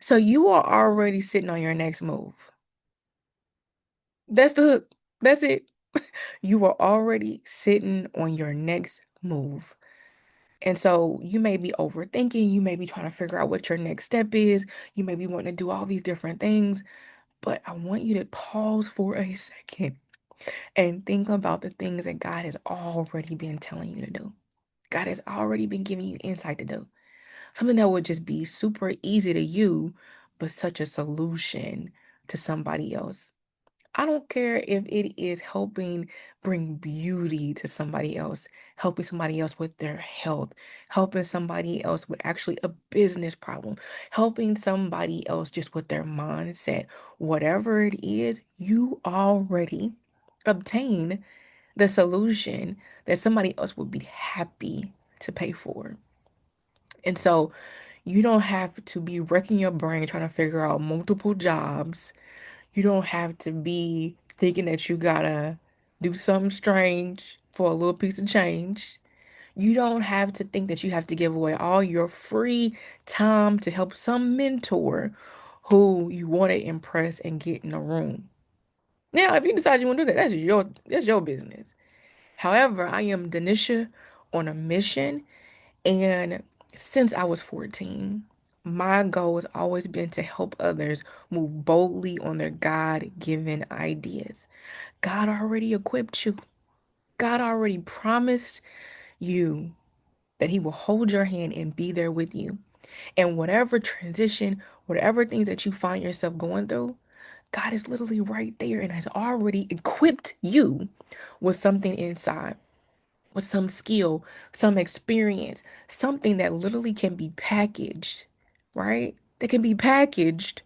So you are already sitting on your next move. That's the hook. That's it. You are already sitting on your next move. And so you may be overthinking, you may be trying to figure out what your next step is, you may be wanting to do all these different things, but I want you to pause for a second and think about the things that God has already been telling you to do. God has already been giving you insight to do. Something that would just be super easy to you, but such a solution to somebody else. I don't care if it is helping bring beauty to somebody else, helping somebody else with their health, helping somebody else with actually a business problem, helping somebody else just with their mindset. Whatever it is, you already obtain the solution that somebody else would be happy to pay for. And so you don't have to be wrecking your brain trying to figure out multiple jobs. You don't have to be thinking that you gotta do something strange for a little piece of change. You don't have to think that you have to give away all your free time to help some mentor who you want to impress and get in a room. Now, if you decide you want to do that, that's your business. However, I am Denisha on a mission, and since I was 14, my goal has always been to help others move boldly on their God-given ideas. God already equipped you. God already promised you that He will hold your hand and be there with you. And whatever transition, whatever things that you find yourself going through, God is literally right there and has already equipped you with something inside, with some skill, some experience, something that literally can be packaged, right? That can be packaged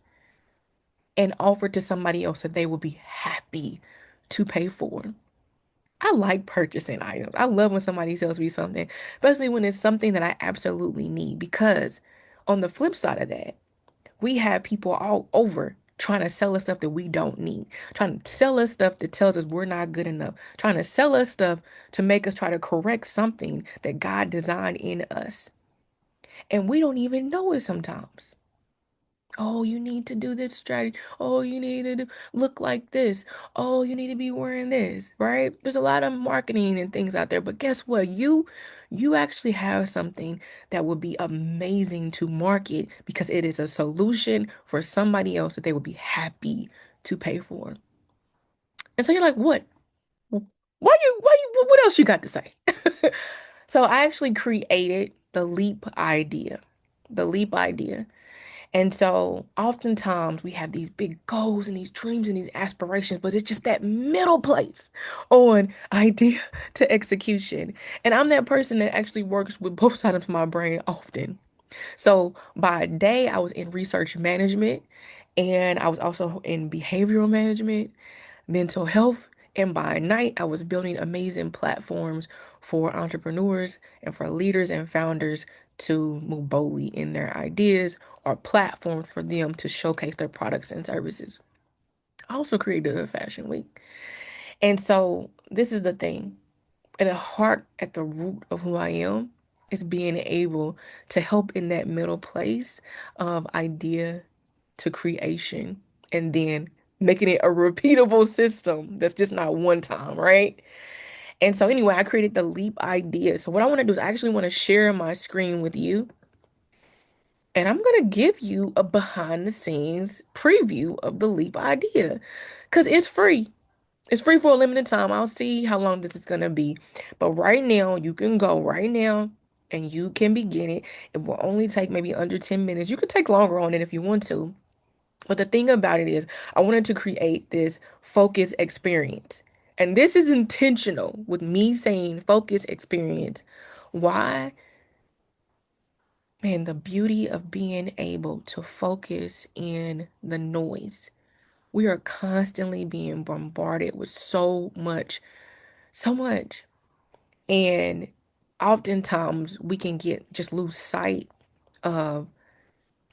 and offered to somebody else that they will be happy to pay for. I like purchasing items. I love when somebody sells me something, especially when it's something that I absolutely need. Because on the flip side of that, we have people all over trying to sell us stuff that we don't need, trying to sell us stuff that tells us we're not good enough, trying to sell us stuff to make us try to correct something that God designed in us. And we don't even know it sometimes. Oh, you need to do this strategy. Oh, you need to look like this. Oh, you need to be wearing this, right? There's a lot of marketing and things out there, but guess what? You actually have something that would be amazing to market because it is a solution for somebody else that they would be happy to pay for. And so you're like, what? What else you got to say? So I actually created the leap idea. The leap idea. And so oftentimes we have these big goals and these dreams and these aspirations, but it's just that middle place on idea to execution. And I'm that person that actually works with both sides of my brain often. So by day, I was in research management and I was also in behavioral management, mental health. And by night, I was building amazing platforms for entrepreneurs and for leaders and founders to move boldly in their ideas or platforms for them to showcase their products and services. I also created a fashion week. And so this is the thing. At the heart, at the root of who I am, is being able to help in that middle place of idea to creation and then making it a repeatable system that's just not one time, right? And so anyway, I created the leap idea. So what I want to do is I actually want to share my screen with you and I'm going to give you a behind the scenes preview of the leap idea because it's free. It's free for a limited time. I'll see how long this is going to be. But right now, you can go right now and you can begin it. It will only take maybe under 10 minutes. You could take longer on it if you want to. But the thing about it is, I wanted to create this focus experience. And this is intentional with me saying focus experience. Why? Man, the beauty of being able to focus in the noise. We are constantly being bombarded with so much, so much. And oftentimes we can get just lose sight of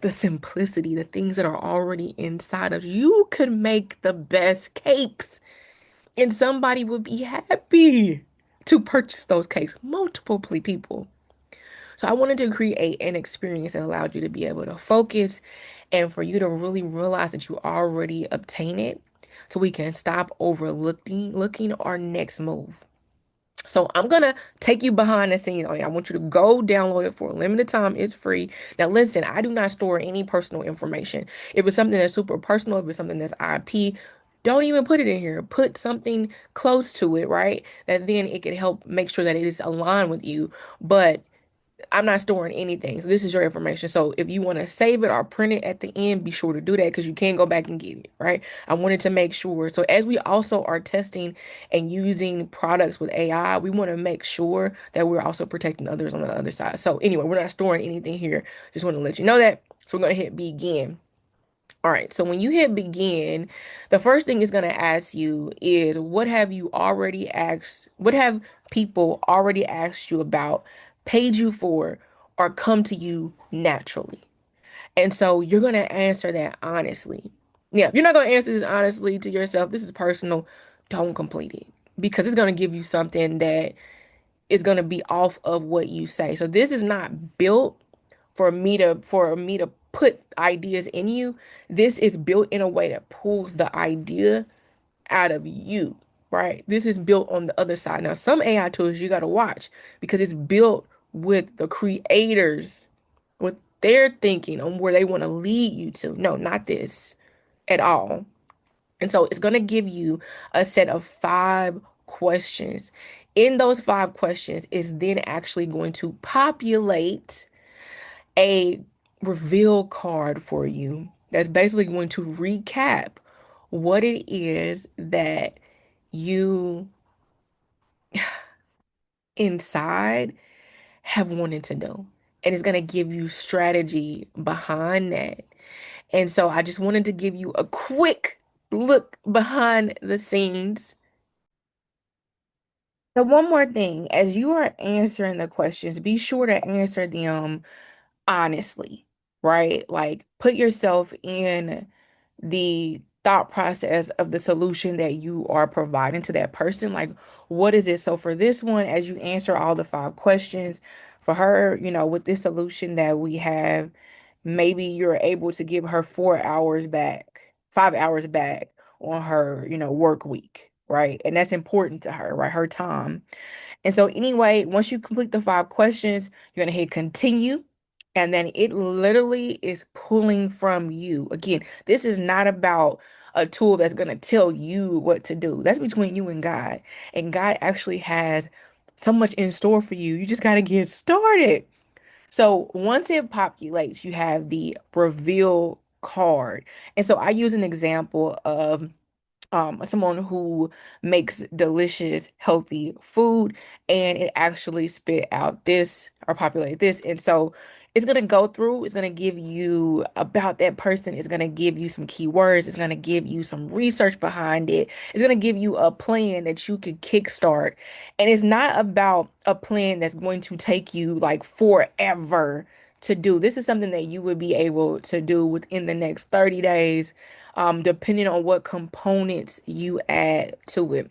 the simplicity, the things that are already inside of you. You could make the best cakes and somebody would be happy to purchase those cakes, multiple people. So I wanted to create an experience that allowed you to be able to focus and for you to really realize that you already obtain it so we can stop overlooking looking our next move. So I'm gonna take you behind the scenes on it. I want you to go download it for a limited time. It's free. Now listen, I do not store any personal information. If it's something that's super personal, if it's something that's IP, don't even put it in here. Put something close to it, right? That then it can help make sure that it is aligned with you. But I'm not storing anything. So this is your information. So if you want to save it or print it at the end, be sure to do that because you can go back and get it, right? I wanted to make sure. So as we also are testing and using products with AI, we want to make sure that we're also protecting others on the other side. So anyway, we're not storing anything here. Just want to let you know that. So we're going to hit begin. All right, so when you hit begin, the first thing it's going to ask you is what have you already asked? What have people already asked you about, paid you for, or come to you naturally? And so you're going to answer that honestly. Yeah, if you're not going to answer this honestly to yourself, this is personal, don't complete it because it's going to give you something that is going to be off of what you say. So this is not built for me to put ideas in you. This is built in a way that pulls the idea out of you, right? This is built on the other side. Now, some AI tools you got to watch because it's built with the creators, with their thinking on where they want to lead you to. No, not this at all. And so it's going to give you a set of 5 questions. In those 5 questions is then actually going to populate a reveal card for you that's basically going to recap what it is that you inside have wanted to know. And it's going to give you strategy behind that. And so I just wanted to give you a quick look behind the scenes. So one more thing, as you are answering the questions, be sure to answer them honestly, right? Like put yourself in the thought process of the solution that you are providing to that person. Like, what is it? So for this one, as you answer all the 5 questions, for her, with this solution that we have, maybe you're able to give her 4 hours back, 5 hours back on her, work week, right? And that's important to her, right? Her time. And so anyway, once you complete the 5 questions, you're gonna hit continue. And then it literally is pulling from you. Again, this is not about a tool that's gonna tell you what to do. That's between you and God. And God actually has so much in store for you. You just gotta get started. So once it populates, you have the reveal card. And so I use an example of someone who makes delicious healthy food and it actually spit out this or populate this, and so it's going to go through, it's going to give you about that person, it's going to give you some keywords, it's going to give you some research behind it, it's going to give you a plan that you could kickstart. And it's not about a plan that's going to take you like forever to do. This is something that you would be able to do within the next 30 days, depending on what components you add to it.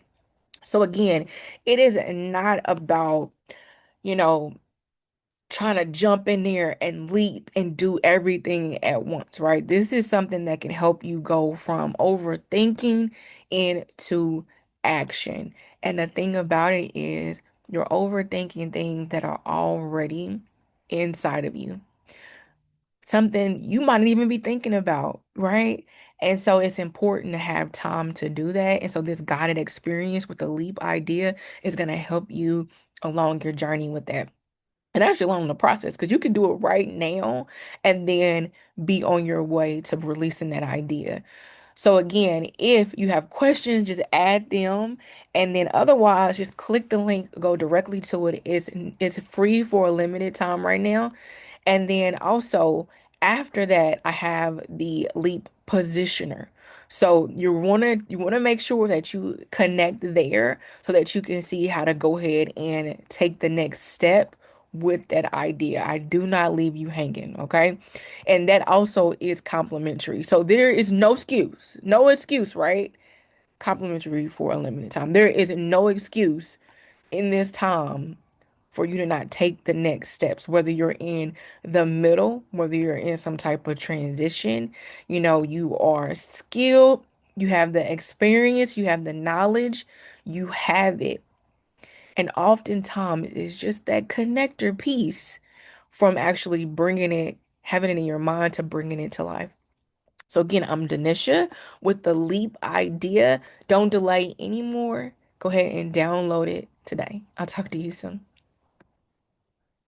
So again, it is not about, you know, trying to jump in there and leap and do everything at once, right? This is something that can help you go from overthinking into action. And the thing about it is, you're overthinking things that are already inside of you, something you might not even be thinking about, right? And so it's important to have time to do that. And so this guided experience with the leap idea is going to help you along your journey with that. And actually along the process, because you can do it right now and then be on your way to releasing that idea. So again, if you have questions, just add them. And then otherwise, just click the link, go directly to it. It's free for a limited time right now. And then also after that, I have the leap positioner. So you wanna make sure that you connect there so that you can see how to go ahead and take the next step with that idea. I do not leave you hanging, okay? And that also is complimentary. So there is no excuse, right? Complimentary for a limited time. There is no excuse in this time for you to not take the next steps, whether you're in the middle, whether you're in some type of transition, you are skilled, you have the experience, you have the knowledge, you have it. And oftentimes it's just that connector piece from actually bringing it, having it in your mind to bringing it to life. So again, I'm Denisha with the Leap idea. Don't delay anymore. Go ahead and download it today. I'll talk to you soon.